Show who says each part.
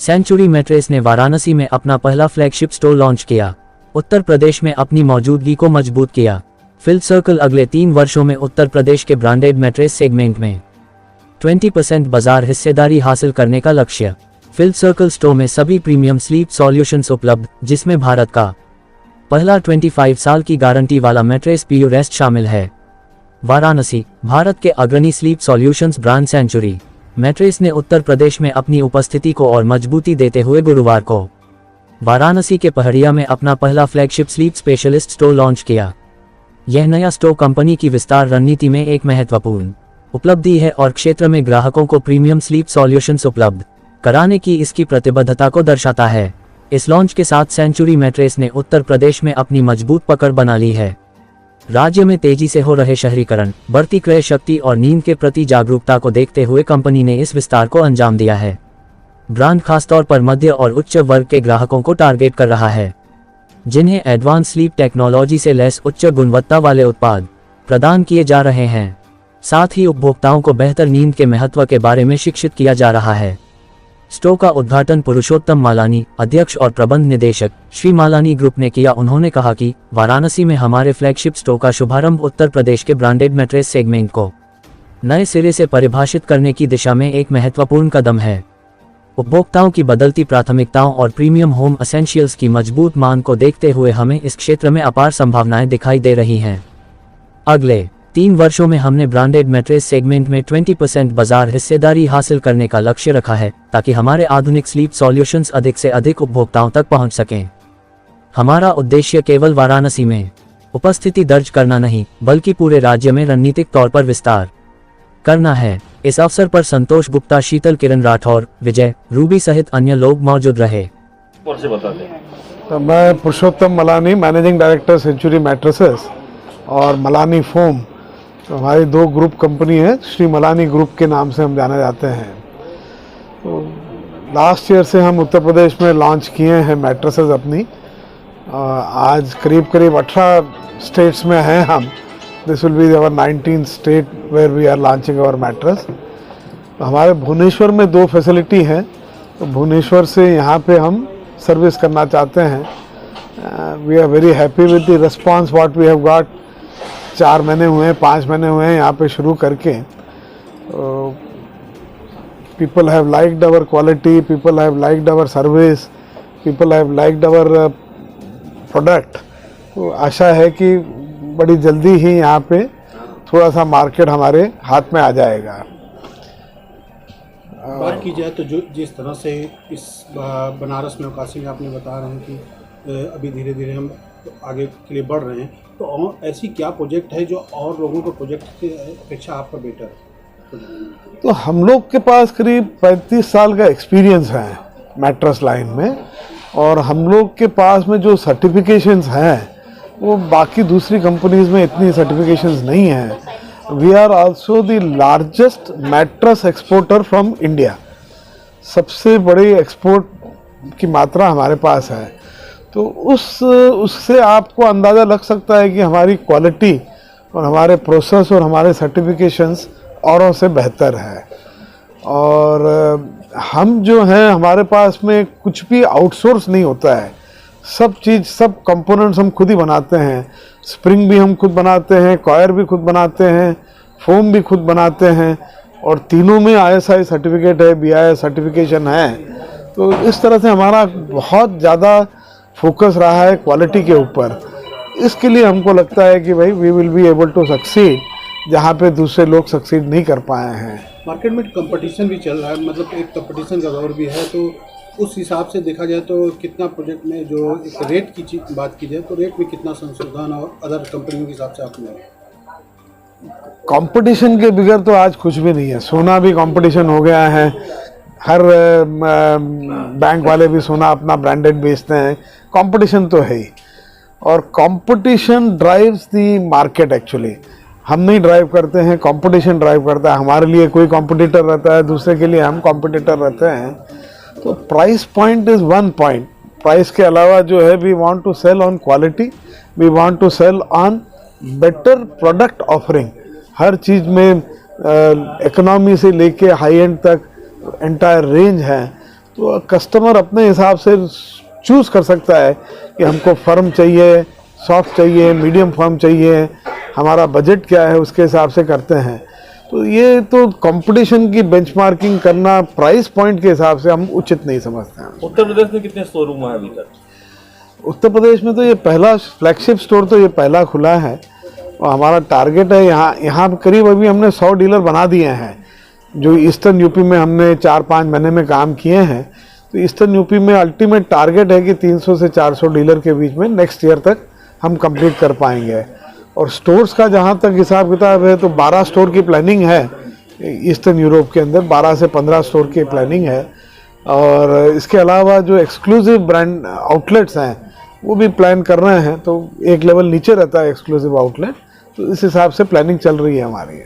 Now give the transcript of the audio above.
Speaker 1: Century mattress ने वाराणसी में अपना पहला फ्लैगशिप स्टोर लॉन्च किया। उत्तर प्रदेश में अपनी मौजूदगी को मजबूत किया। फिल सर्कल अगले 3 वर्षों में उत्तर प्रदेश के ब्रांडेड मैट्रेस सेगमेंट में 20% बाजार हिस्सेदारी हासिल करने का लक्ष्य। फिल सर्कल स्टोर में सभी प्रीमियम स्लीप सॉल्यूशंस उपलब्ध, जिसमें भारत का पहला 25 साल की गारंटी वाला मैट्रेस पीयू रेस्ट शामिल है। वाराणसी, भारत के अग्रणी sleep solutions brand Century mattress ने उत्तर प्रदेश में अपनी उपस्थिति को और मजबूती देते हुए गुरुवार को वाराणसी के पहड़िया में अपना पहला flagship sleep specialist store launch किया। यह नया स्टोर कंपनी की विस्तार रणनीति में एक महत्वपूर्ण उपलब्धि है और क्षेत्र में ग्राहकों को प्रीमियम स्लीप सॉल्यूशंस उपलब्ध कराने की इसकी प्रतिबद्धता को दर्शाता है। इस लॉन्च के साथ सेंचुरी मैट्रेस ने उत्तर प्रदेश में अपनी मजबूत पकड़ बना ली है। राज्य में तेजी से हो रहे शहरीकरण, बढ़ती क्रय शक्ति और नींद के प्रति जागरूकता को देखते हुए कंपनी ने इस विस्तार को अंजाम दिया है। ब्रांड खासतौर पर मध्य और उच्च वर्ग के ग्राहकों को टारगेट कर रहा है, जिन्हें एडवांस स्लीप टेक्नोलॉजी से लैस उच्च गुणवत्ता वाले उत्पाद प्रदान किए जा रहे हैं। साथ ही उपभोक्ताओं को बेहतर नींद के महत्व के बारे में शिक्षित किया जा रहा है। स्टोर का उद्घाटन पुरुषोत्तम मालानी, अध्यक्ष और प्रबंध निदेशक, श्री मालानी ग्रुप ने किया। उन्होंने कहा कि वाराणसी में हमारे फ्लैगशिप स्टोर का शुभारंभ उत्तर प्रदेश के ब्रांडेड मैट्रेस सेगमेंट को नए सिरे से परिभाषित करने की दिशा में एक महत्वपूर्ण कदम है। उपभोक्ताओं की बदलती प्राथमिकताओं और प्रीमियम होम एसेंशियल्स की मजबूत मांग को देखते हुए हमें इस क्षेत्र में अपार संभावनाएं दिखाई दे रही हैं। अगले 3 वर्षों में हमने ब्रांडेड मैट्रेस सेगमेंट में 20% बाजार हिस्सेदारी हासिल करने का लक्ष्य रखा है, ताकि हमारे आधुनिक स्लीप सॉल्यूशंस अधिक से अधिक उपभोक्ताओं तक पहुंच सकें। हमारा उद्देश्य केवल वाराणसी में उपस्थिति दर्ज करना नहीं, बल्कि पूरे राज्य में रणनीतिक तौर पर विस्तार करना है। इस अवसर पर संतोष गुप्ता, शीतल किरण राठौर, विजय रूबी सहित अन्य लोग मौजूद रहे।
Speaker 2: तो मैं Purushottam Malani, managing director century mattresses और मलानी फोम, तो हमारी 2 ग्रुप कंपनी है। श्री मलानी ग्रुप के नाम से हम जाने जाते हैं। तो लास्ट ईयर से हम उत्तर प्रदेश में लॉन्च किए हैं मैट्रेसेस अपनी। आज करीब 18 स्टेट्स में हैं हम। This will be our 19th state where we are launching our mattress. तो हमारे भुवनेश्वर में 2 फैसिलिटी हैं, तो भुवनेश्वर से यहाँ पे हम सर्विस करना चाहते हैं। We are very happy with the response what we have got. 4 महीने हुए हैं, 5 महीने हुए हैं यहाँ पे शुरू करके। People have liked our quality, people have liked our service, people have liked our product. तो आशा है कि बड़ी जल्दी ही यहाँ पे थोड़ा सा मार्केट हमारे हाथ में आ जाएगा।
Speaker 3: बात की जाए तो जो जिस तरह से इस बनारस में काशी में आपने बता रहे हैं कि अभी धीरे धीरे हम आगे के लिए बढ़ रहे हैं, तो और ऐसी क्या प्रोजेक्ट है जो और लोगों के प्रोजेक्ट की अपेक्षा आपका बेटर है?
Speaker 2: तो हम लोग के पास करीब 35 साल का एक्सपीरियंस है मैट्रेस लाइन में, और हम लोग के पास में जो सर्टिफिकेशंस हैं वो बाकी दूसरी कंपनीज में इतनी सर्टिफिकेशंस नहीं हैं। We are also the largest mattress exporter from India. सबसे बड़ी एक्सपोर्ट की मात्रा हमारे पास है। तो उससे आपको अंदाज़ा लग सकता है कि हमारी क्वालिटी और हमारे प्रोसेस और हमारे सर्टिफिकेशंस औरों से बेहतर है। और हम जो हैं, हमारे पास में कुछ भी आउटसोर्स नहीं होता है। सब चीज़, सब कंपोनेंट्स हम खुद ही बनाते हैं। स्प्रिंग भी हम खुद बनाते हैं, कॉयर भी खुद बनाते हैं, फोम भी खुद बनाते हैं, और तीनों में ISI सर्टिफिकेट है, BIS सर्टिफिकेशन है। तो इस तरह से हमारा बहुत ज़्यादा फोकस रहा है क्वालिटी के ऊपर। इसके लिए हमको लगता है कि भाई we will be able to succeed जहाँ पे दूसरे लोग सक्सीड नहीं कर पाए हैं।
Speaker 3: मार्केट में कंपटीशन भी चल रहा है, मतलब एक कंपटीशन का दौर भी है। तो उस हिसाब से देखा जाए तो कितना प्रोजेक्ट में जो एक रेट की बात की जाए तो रेट में कितना संशोधन और अदर कंपनियों के हिसाब से आपने?
Speaker 2: कंपटीशन के बगैर तो आज कुछ भी नहीं है। सोना भी कंपटीशन हो गया है। हर बैंक वाले भी सोना अपना ब्रांडेड बेचते हैं। कंपटीशन तो है ही, और कंपटीशन ड्राइव्स दी मार्केट। एक्चुअली हम नहीं ड्राइव करते हैं, कंपटीशन ड्राइव करता है। हमारे लिए कोई कंपटीटर रहता है, दूसरे के लिए हम कंपटीटर रहते हैं। तो price point is one point. Price के अलावा जो है, we want to sell on quality, we want to sell on better product offering. हर चीज़ में इकोनॉमी से लेके हाई एंड तक एंटायर रेंज है। तो कस्टमर अपने हिसाब से चूज़ कर सकता है कि हमको फर्म चाहिए, सॉफ्ट चाहिए, मीडियम फर्म चाहिए, हमारा बजट क्या है, उसके हिसाब से करते हैं। तो ये तो कंपटीशन की बेंचमार्किंग करना प्राइस पॉइंट के हिसाब से हम उचित नहीं समझते हैं।
Speaker 4: उत्तर प्रदेश में कितने शोरूम हैं अभी तक?
Speaker 2: उत्तर प्रदेश में तो ये पहला फ्लैगशिप स्टोर तो ये पहला खुला है और हमारा टारगेट है यहाँ करीब अभी हमने 100 डीलर बना दिए हैं। जो ईस्टर्न यूपी में हमने 4-5 महीने में काम किए हैं, तो ईस्टर्न यूपी में अल्टीमेट टारगेट है कि 300 से 400 डीलर के बीच में नेक्स्ट ईयर तक हम कंप्लीट कर पाएंगे। और स्टोर्स का जहाँ तक हिसाब किताब है तो 12 स्टोर की प्लानिंग है ईस्टर्न यूरोप के अंदर, 12 से 15 स्टोर की प्लानिंग है। और इसके अलावा जो एक्सक्लूसिव ब्रांड आउटलेट्स हैं वो भी प्लान कर रहे हैं, तो एक लेवल नीचे रहता है एक्सक्लूसिव आउटलेट, तो इस हिसाब से प्लानिंग चल रही है हमारी।